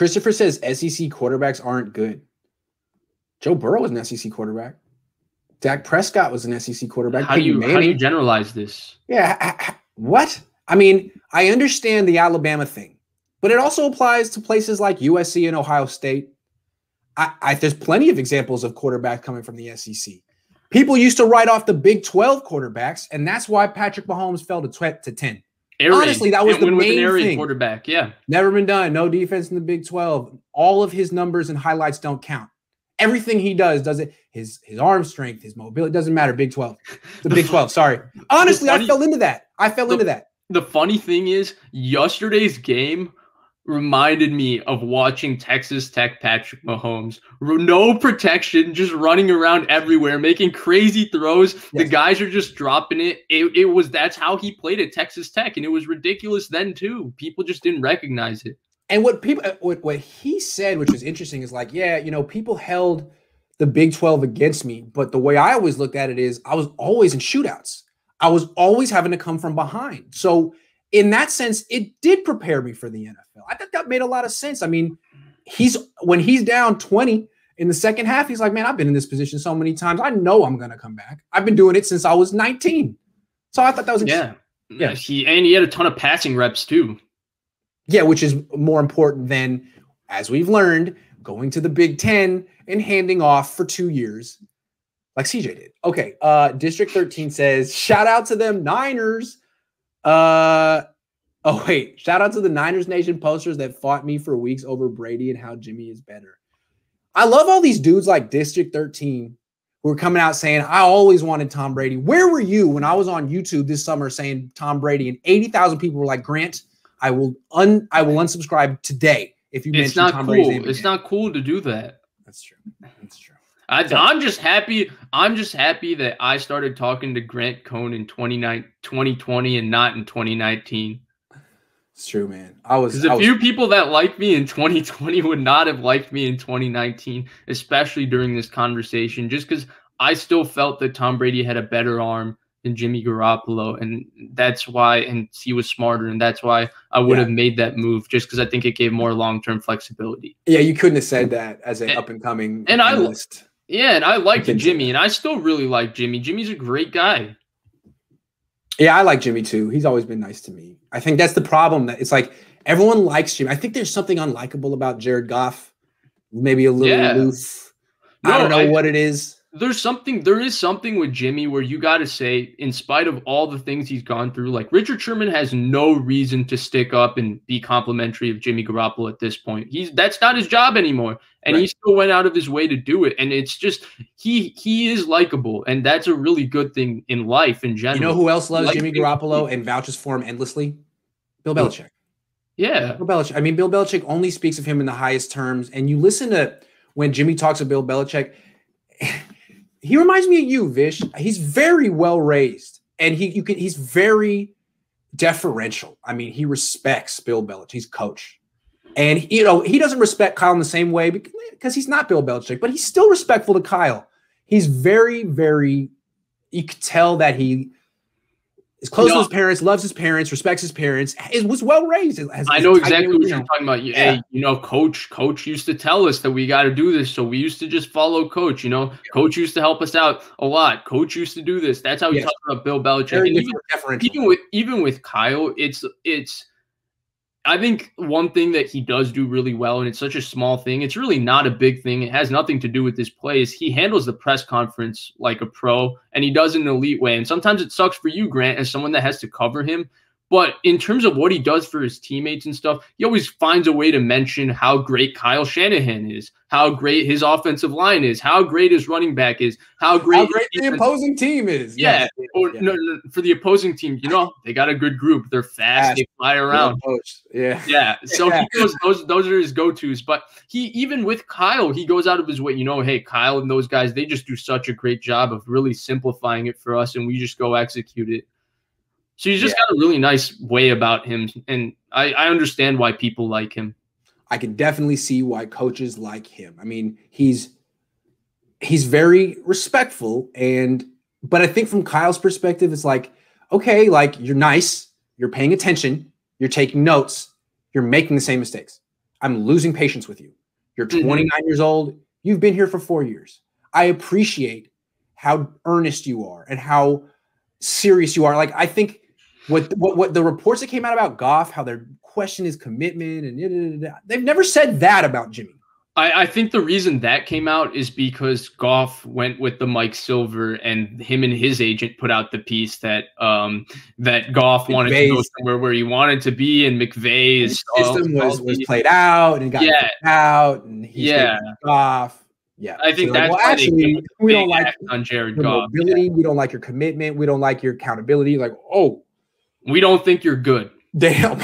Christopher says SEC quarterbacks aren't good. Joe Burrow was an SEC quarterback. Dak Prescott was an SEC quarterback. How do you generalize this? Yeah. What? I mean, I understand the Alabama thing, but it also applies to places like USC and Ohio State. There's plenty of examples of quarterbacks coming from the SEC. People used to write off the Big 12 quarterbacks, and that's why Patrick Mahomes fell to 10. Honestly, that was the main thing. Quarterback, yeah. Never been done. No defense in the Big 12. All of his numbers and highlights don't count. Everything he does it. His arm strength, his mobility, doesn't matter. Big 12. The Big 12, sorry. Honestly, I fell into that. The funny thing is, yesterday's game reminded me of watching Texas Tech Patrick Mahomes. No protection, just running around everywhere, making crazy throws. Yes. The guys are just dropping it. That's how he played at Texas Tech, and it was ridiculous then too. People just didn't recognize it. And what he said, which was interesting, is like, yeah, people held the Big 12 against me, but the way I always looked at it is I was always in shootouts. I was always having to come from behind. So in that sense, it did prepare me for the NFL. I thought that made a lot of sense. I mean, when he's down 20 in the second half, he's like, man, I've been in this position so many times. I know I'm going to come back. I've been doing it since I was 19. So I thought that was interesting. Yeah. He had a ton of passing reps too. Yeah, which is more important than, as we've learned, going to the Big Ten and handing off for 2 years like CJ did. Okay, District 13 says, shout out to them Niners. Shout out to the Niners Nation posters that fought me for weeks over Brady and how Jimmy is better. I love all these dudes like District 13 who are coming out saying, I always wanted Tom Brady. Where were you when I was on YouTube this summer saying Tom Brady, and 80,000 people were like, Grant, I will unsubscribe today if you mention Tom Brady's name again. It's not cool to do that. That's true. I'm just happy that I started talking to Grant Cohn in 2020 and not in 2019. It's true, man. Because a few people that liked me in 2020 would not have liked me in 2019, especially during this conversation, just because I still felt that Tom Brady had a better arm than Jimmy Garoppolo, and that's why, and he was smarter, and that's why I would have made that move, just because I think it gave more long-term flexibility. Yeah, you couldn't have said that as an up-and-coming analyst. And I liked Jimmy, and I still really like Jimmy. Jimmy's a great guy. Yeah, I like Jimmy too. He's always been nice to me. I think that's the problem. That it's like everyone likes Jimmy. I think there's something unlikable about Jared Goff. Maybe a little aloof. I don't know what it is. There is something with Jimmy where you got to say, in spite of all the things he's gone through, like Richard Sherman has no reason to stick up and be complimentary of Jimmy Garoppolo at this point. That's not his job anymore. And he still went out of his way to do it. And it's just, he is likable. And that's a really good thing in life in general. You know who else loves Jimmy Garoppolo and vouches for him endlessly? Bill Belichick. Yeah. Bill Belichick. I mean, Bill Belichick only speaks of him in the highest terms. And you listen to when Jimmy talks of Bill Belichick, he reminds me of you, Vish. He's very well raised, and he's very deferential. I mean, he respects Bill Belichick. He's coach, and he doesn't respect Kyle in the same way because he's not Bill Belichick, but he's still respectful to Kyle. He's very, very. You could tell that he is close to his parents, loves his parents, respects his parents, was well raised. I know exactly what you're talking about. Hey, Coach used to tell us that we got to do this, so we used to just follow Coach. Coach used to help us out a lot. Coach used to do this. That's how we talk about Bill Belichick. Even with Kyle, it's. I think one thing that he does do really well, and it's such a small thing, it's really not a big thing. It has nothing to do with his plays. He handles the press conference like a pro, and he does it in an elite way. And sometimes it sucks for you, Grant, as someone that has to cover him. But in terms of what he does for his teammates and stuff, he always finds a way to mention how great Kyle Shanahan is, how great his offensive line is, how great his running back is, how great the opposing team is. Yeah. No, for the opposing team, they got a good group. They're fast. They fly around. Yeah. So he goes, those are his go-tos. But even with Kyle, he goes out of his way. Hey, Kyle and those guys, they just do such a great job of really simplifying it for us, and we just go execute it. So he's just got a really nice way about him, and I understand why people like him. I can definitely see why coaches like him. I mean, he's very respectful, but I think from Kyle's perspective, it's like, okay, like you're nice, you're paying attention, you're taking notes, you're making the same mistakes. I'm losing patience with you. You're 29 years old. You've been here for 4 years. I appreciate how earnest you are and how serious you are. Like, I think what the reports that came out about Goff, how they're questioning his commitment, and they've never said that about Jimmy. I think the reason that came out is because Goff went with the Mike Silver, and him and his agent put out the piece that that Goff wanted to go somewhere where he wanted to be, and McVay's system was played out and got out, and he stayed with Goff. Yeah, I think that's like, well, actually we don't like on Jared your Goff. Mobility. We don't like your commitment. We don't like your accountability. Like, oh, we don't think you're good. Damn.